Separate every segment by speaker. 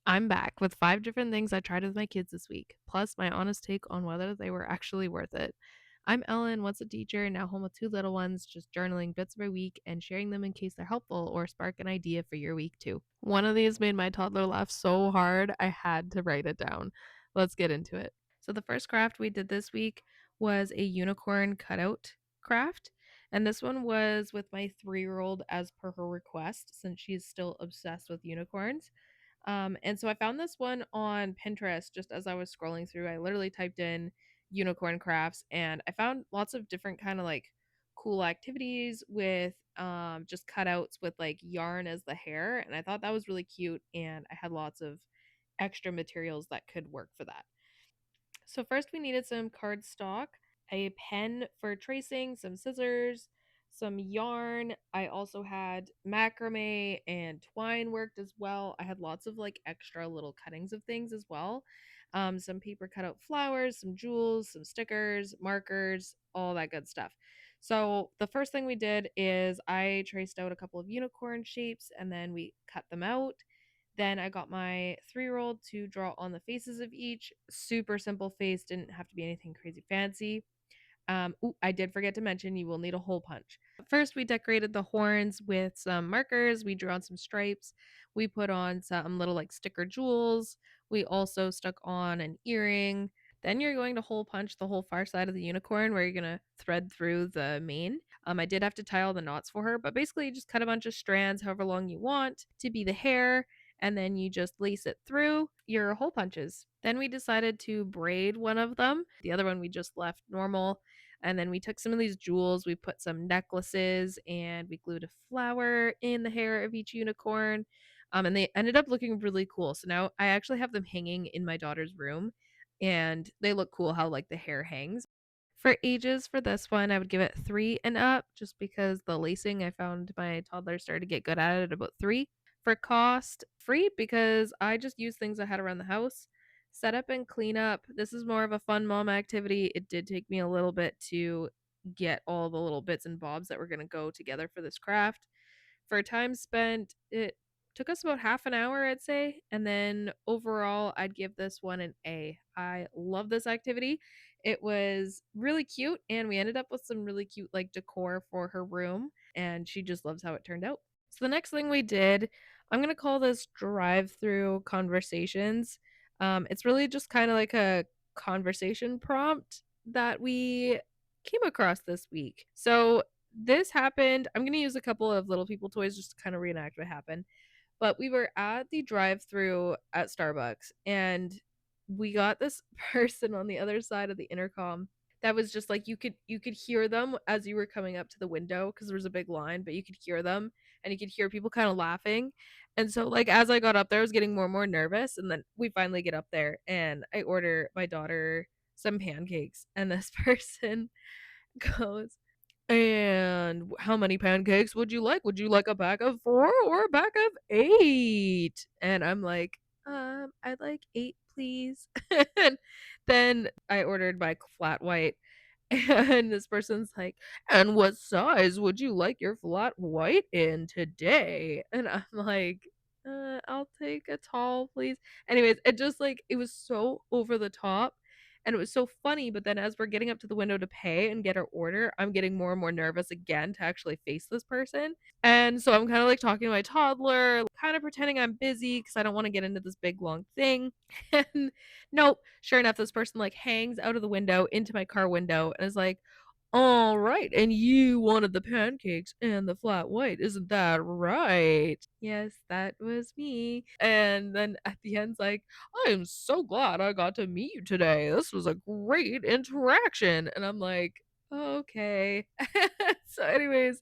Speaker 1: I'm back with 5 different things I tried with my kids this week, plus my honest take on whether they were actually worth it. I'm Ellen, once a teacher, now home with 2 little ones, just journaling bits of my week and sharing them in case they're helpful or spark an idea for your week too. One of these made my toddler laugh so hard, I had to write it down. Let's get into it. So the first craft we did this week was a unicorn cutout craft. And this one was with my 3-year-old as per her request, since she's still obsessed with unicorns. And so I found this one on Pinterest just as I was scrolling through. I literally typed in unicorn crafts and I found lots of different kind of like cool activities with just cutouts with like yarn as the hair. And I thought that was really cute. And I had lots of extra materials that could work for that. So first we needed some cardstock, a pen for tracing, some scissors, some yarn. I also had macrame and twine worked as well. I had lots of like extra little cuttings of things as well. Some paper cutout flowers, some jewels, some stickers, markers, all that good stuff. So the first thing we did is I traced out a couple of unicorn shapes and then we cut them out. Then I got my 3-year-old to draw on the faces of each. Super simple face, didn't have to be anything crazy fancy. I did forget to mention you will need a hole punch. First, we decorated the horns with some markers. We drew on some stripes. We put on some little like sticker jewels. We also stuck on an earring. Then you're going to hole punch the whole far side of the unicorn where you're going to thread through the mane. I did have to tie all the knots for her, but basically you just cut a bunch of strands however long you want to be the hair, and then you just lace it through your hole punches. Then we decided to braid one of them. The other one we just left normal. And then we took some of these jewels, we put some necklaces, and we glued a flower in the hair of each unicorn. And they ended up looking really cool. So now I actually have them hanging in my daughter's room, and they look cool how like the hair hangs. For ages for this one, I would give it 3 and up just because the lacing I found my toddler started to get good at it at about 3. For cost, free because I just use things I had around the house. Set up and clean up. This is more of a fun mom activity. It did take me a little bit to get all the little bits and bobs that were going to go together for this craft. For time spent, it took us about half an hour, I'd say. And then overall, I'd give this one an A. I love this activity. It was really cute, and we ended up with some really cute like decor for her room, and she just loves how it turned out. So the next thing we did, I'm gonna call this drive-through conversations. It's really just kind of like a conversation prompt that we came across this week. So this happened. I'm gonna use a couple of little people toys just to kind of reenact what happened. But we were at the drive-through at Starbucks, and we got this person on the other side of the intercom that was just like you could hear them as you were coming up to the window because there was a big line, but you could hear them and you could hear people kind of laughing. And so like as I got up there, I was getting more and more nervous. And then we finally get up there and I order my daughter some pancakes. And this person goes, and how many pancakes would you like? Would you like a bag of 4 or a bag of 8? And I'm like, I'd like 8, please. And then I ordered my flat white. And this person's like, and what size would you like your flat white in today? And I'm like, I'll take a tall, please. Anyways, it just like, it was so over the top and it was so funny. But then as we're getting up to the window to pay and get our order, I'm getting more and more nervous again to actually face this person. And so I'm kind of like talking to my toddler, kind of pretending I'm busy because I don't want to get into this big long thing. And nope, sure enough, this person like hangs out of the window into my car window and is like, all right, and you wanted the pancakes and the flat white, isn't that right? Yes, that was me. And then at the end's like, I am so glad I got to meet you today. This was a great interaction. And I'm like, okay. So, anyways,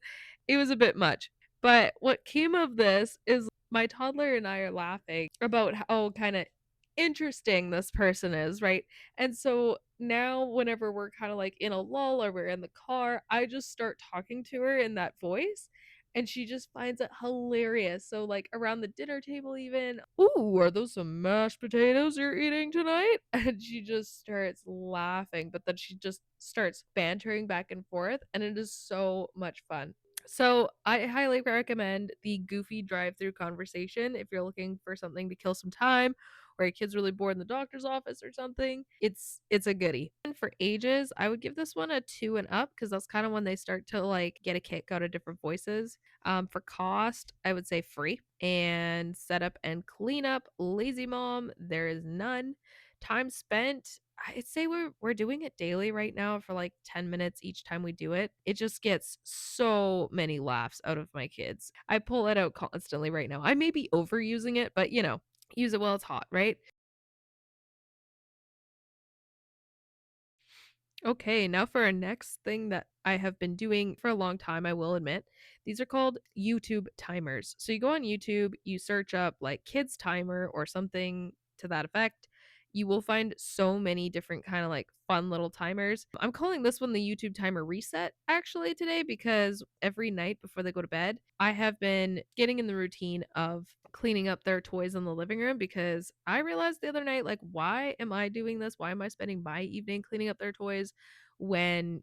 Speaker 1: it was a bit much. But what came of this is my toddler and I are laughing about how kind of interesting this person is, right? And so now whenever we're kind of like in a lull or we're in the car, I just start talking to her in that voice and she just finds it hilarious. So like around the dinner table even, "Ooh, are those some mashed potatoes you're eating tonight?" And she just starts laughing, but then she just starts bantering back and forth and it is so much fun. So I highly recommend the Goofy drive-through conversation if you're looking for something to kill some time or your kid's really bored in the doctor's office or something. It's a goodie. And for ages, I would give this one a 2 and up because that's kind of when they start to like get a kick out of different voices. For cost, I would say free. And setup and cleanup, lazy mom, there is none. Time spent, I'd say we're doing it daily right now for like 10 minutes each time we do it. It just gets so many laughs out of my kids. I pull it out constantly right now. I may be overusing it, but use it while it's hot, right? Okay, now for our next thing that I have been doing for a long time, I will admit. These are called YouTube timers. So you go on YouTube, you search up like kids timer or something to that effect. You will find so many different kind of like fun little timers. I'm calling this one the YouTube timer reset actually today because every night before they go to bed, I have been getting in the routine of cleaning up their toys in the living room because I realized the other night, like, why am I doing this? Why am I spending my evening cleaning up their toys when,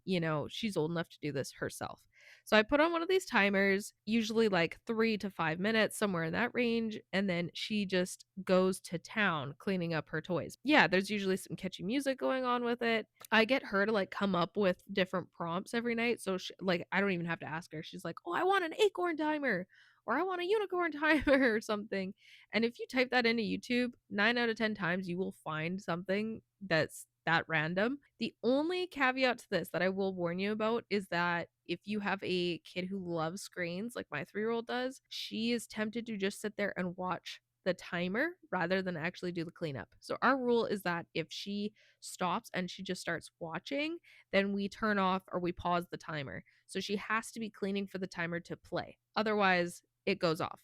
Speaker 1: she's old enough to do this herself? So I put on one of these timers, usually like 3 to 5 minutes, somewhere in that range, and then she just goes to town cleaning up her toys. Yeah, there's usually some catchy music going on with it. I get her to like come up with different prompts every night. So like I don't even have to ask her. She's like, "Oh, I want an acorn timer." Or I want a unicorn timer or something. And if you type that into YouTube, 9 out of 10 times you will find something that's that random. The only caveat to this that I will warn you about is that if you have a kid who loves screens like my 3-year-old does, she is tempted to just sit there and watch the timer rather than actually do the cleanup. So our rule is that if she stops and she just starts watching, then we turn off or we pause the timer. So she has to be cleaning for the timer to play. Otherwise, it goes off.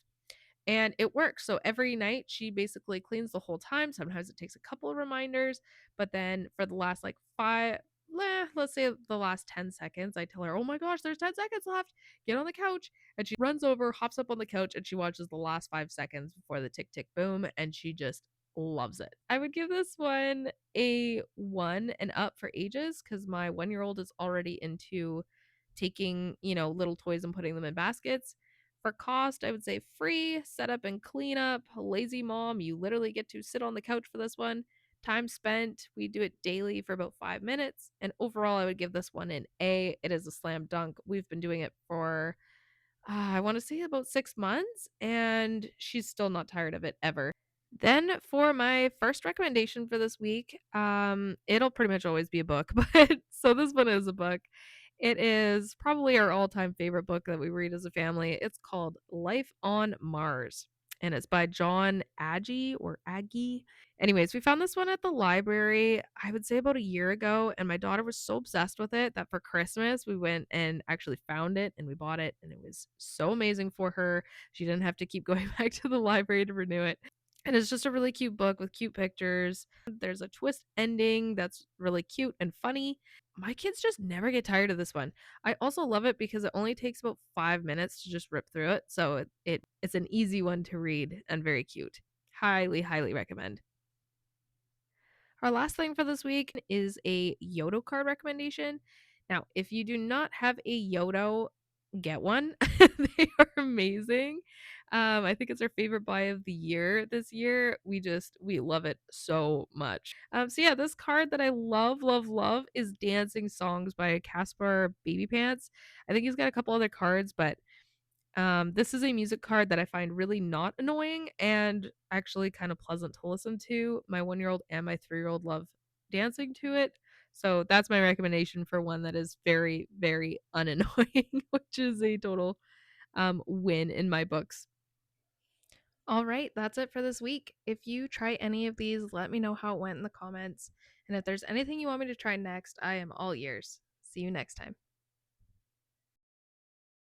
Speaker 1: And it works. So every night she basically cleans the whole time. Sometimes it takes a couple of reminders, but then for the last like let's say the last 10 seconds, I tell her, "Oh my gosh, there's 10 seconds left. Get on the couch." And she runs over, hops up on the couch, and she watches the last 5 seconds before the tick tick boom. And she just loves it. I would give this one a 1 and up for ages because my 1-year old is already into taking, little toys and putting them in baskets. For cost, I would say free, setup and cleanup. Lazy mom, you literally get to sit on the couch for this one. Time spent, we do it daily for about 5 minutes. And overall, I would give this one an A. It is a slam dunk. We've been doing it for, I want to say about 6 months, and she's still not tired of it ever. Then for my first recommendation for this week, it'll pretty much always be a book, but so this one is a book. It is probably our all-time favorite book that we read as a family. It's called Life on Mars, and it's by John Agee or Aggie. Anyways, we found this one at the library, I would say about a year ago, and my daughter was so obsessed with it that for Christmas we went and actually found it and we bought it, and it was so amazing for her. She didn't have to keep going back to the library to renew it. And it's just a really cute book with cute pictures. There's a twist ending that's really cute and funny. My kids just never get tired of this one. I also love it because it only takes about 5 minutes to just rip through it. So it's an easy one to read and very cute. Highly, highly recommend. Our last thing for this week is a Yoto card recommendation. Now, if you do not have a Yoto, get one. They are amazing. I think it's our favorite buy of the year this year. We love it so much. So yeah, this card that I love, love, love is Dancing Songs by Caspar Baby Pants. I think he's got a couple other cards, but this is a music card that I find really not annoying and actually kind of pleasant to listen to. My 1-year old and my 3-year old love dancing to it. So that's my recommendation for one that is very, very unannoying, which is a total win in my books. All right, that's it for this week. If you try any of these, let me know how it went in the comments. And if there's anything you want me to try next, I am all ears. See you next time.